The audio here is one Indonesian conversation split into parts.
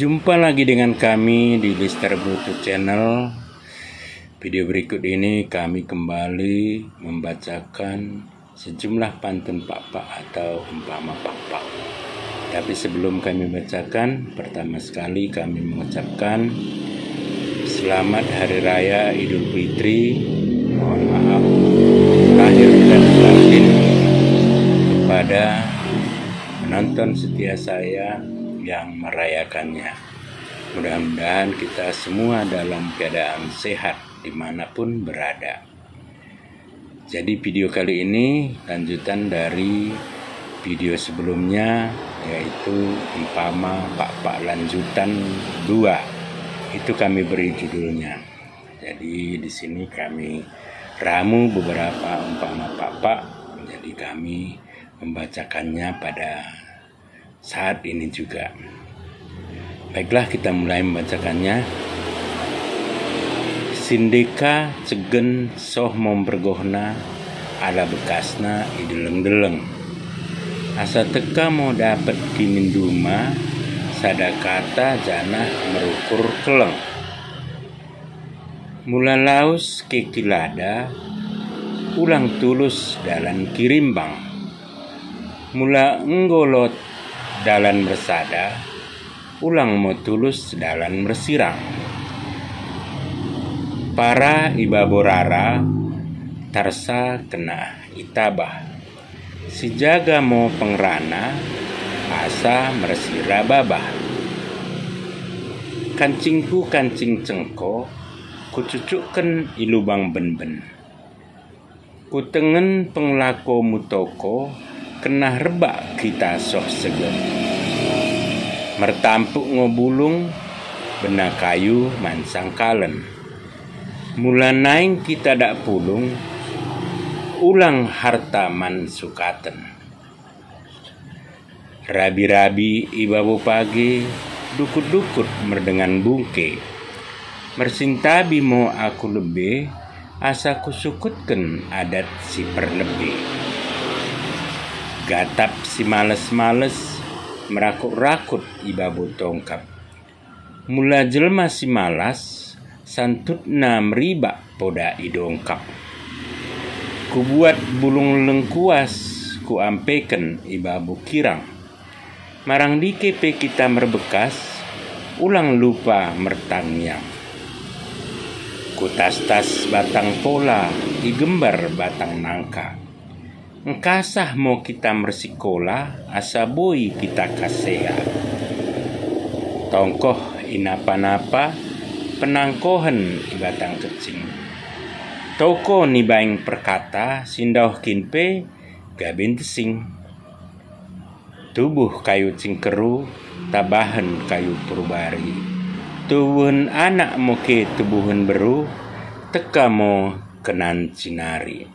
Jumpa lagi dengan kami di Lister Bluetooth Channel. Video berikut ini kami kembali membacakan sejumlah pantun pak-pak atau umpama pak-pak. Tapi sebelum kami bacakan, pertama sekali kami mengucapkan selamat Hari Raya Idul Fitri. Mohon maaf lahir dan batin kepada penonton setia saya yang merayakannya. Mudah-mudahan kita semua dalam keadaan sehat dimanapun berada. Jadi video kali ini lanjutan dari video sebelumnya, yaitu umpama pak-pak lanjutan 2. Itu kami beri judulnya. Jadi di sini kami ramu beberapa umpama pak-pak. Jadi kami membacakannya pada saat ini juga. Baiklah, kita mulai membacakannya. Sindeka cegen soh mempergohna ala bekasna ideleng-deleng. Asa teka mau dapet kiminduma sadakata janah merukur keleng. Mula laus ke kilada ulang tulus dalan kirimbang. Mula enggolot dalan bersada, ulang mau tulus dalan bersirang. Para ibaborara tarsa kena itabah, si jaga mau pengrana asa mersira babah. Kancingku kancing cengko, kucucukkan ilubang ben-ben. Kutengen penglako mutoko, kena rebak kita soh segen. Mertampuk ngobulung bena kayu mansang kalen. Mula naing kita dak pulung ulang harta man sukaten. Rabi-rabi ibabu pagi dukut-dukut merdengan bungke. Mersintabi mau aku lebih asa kusukutken adat si perlebih. Gatap si males-males merakut-rakut ibabu tongkap. Mula jelma si malas santutna meribak poda idongkap. Kubuat bulung lengkuas ku ampeken ibabu kirang. Marang dikepe kita merbekas ulang lupa mertangyang. Kutas-tas batang pola igembar batang nangka. Engkasah mau kita mersikola asa boi kita kasea. Tongkoh inapa-napa penangkohen ibatang kecing. Toko ni baing perkata sindoh kinpe gabin tesing. Tubuh kayu cingkeru tabahan kayu purubari. Tubuhun anak moke tubuhun beru teka mo kenan cinari.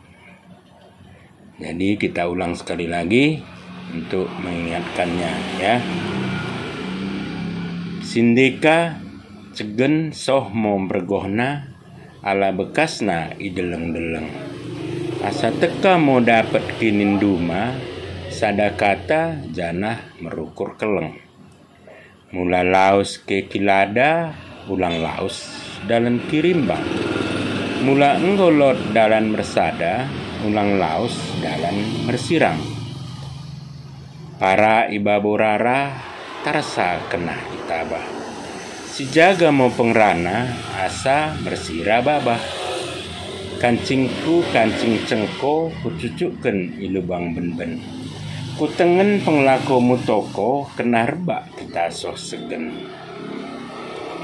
Jadi kita ulang sekali lagi untuk mengingatkannya ya. Sindeka cegen soh mau bergohna ala bekasna ideleng-deleng. Asa teka mau dapet kininduma sadakata janah merukur keleng. Mula laus ke kilada ulang laus dalan kirimbang. Mula enggolot dalan mersada ulang laus dalan mersirang. Para ibaborara tarsa kena itabah, si jaga mau pengrana asa mersira babah. Kancingku kancing cengko kucucukkan ilubang ben-ben. Kutengen penglako mutoko kena rebak kita soh segen.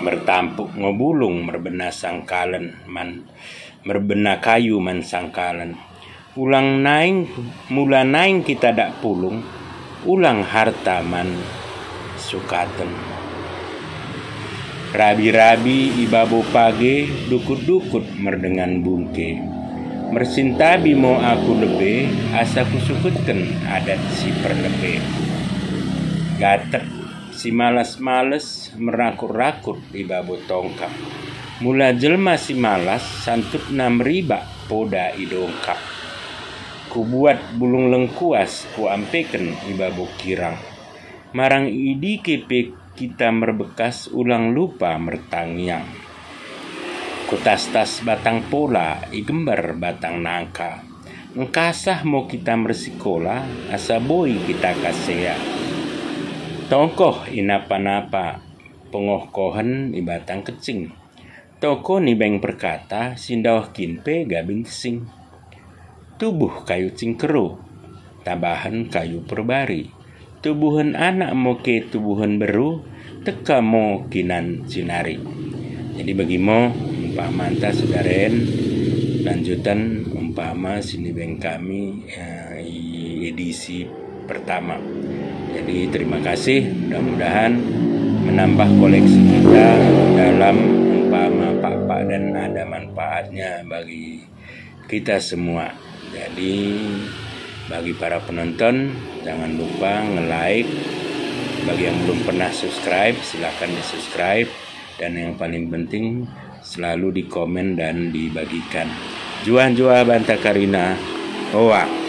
Mertampuk ngobulung merbena sangkalen man merbena kayu man sangkalen. Ulang naing mula naing kita dak pulung ulang harta man sukaten. Rabi-rabi ibabu pagi dukut-dukut merdengan bungke. Mersintabi mau aku lebih asa kusukutken adat si perlebih. Gatek si malas-males merakut-rakut ibabu tongkap. Mula jelma si malas santutna meribak poda idongkap. Kubuat bulung lengkuas ku ampeken ibabu kirang. Marang idi kepe kita merbekas ulang lupa mertangiang. Kutas-tas batang pola, igembar batang nangka. Engkasah mau kita mersikola, asa boy kita kasea. Tongkoh inapa-napa, pengohkohan ibatang kecing. Toko ni beng berkata, sindawah kinpe gabing sing. Tubuh kayu cingkero, tabahan kayu perbari. Tubuhan anak moke tubuhan beru, teka mo kinan sinari. Jadi bagimo umpama anta saudaren lanjutan umpama sini beng kami edisi pertama. Jadi terima kasih, mudah-mudahan menambah koleksi kita dalam umpama pak-pak dan ada manfaatnya bagi kita semua. Jadi bagi para penonton jangan lupa nge-like. Bagi yang belum pernah subscribe silahkan di subscribe. Dan yang paling penting selalu di komen dan dibagikan. Juan Banta Karina. Oa.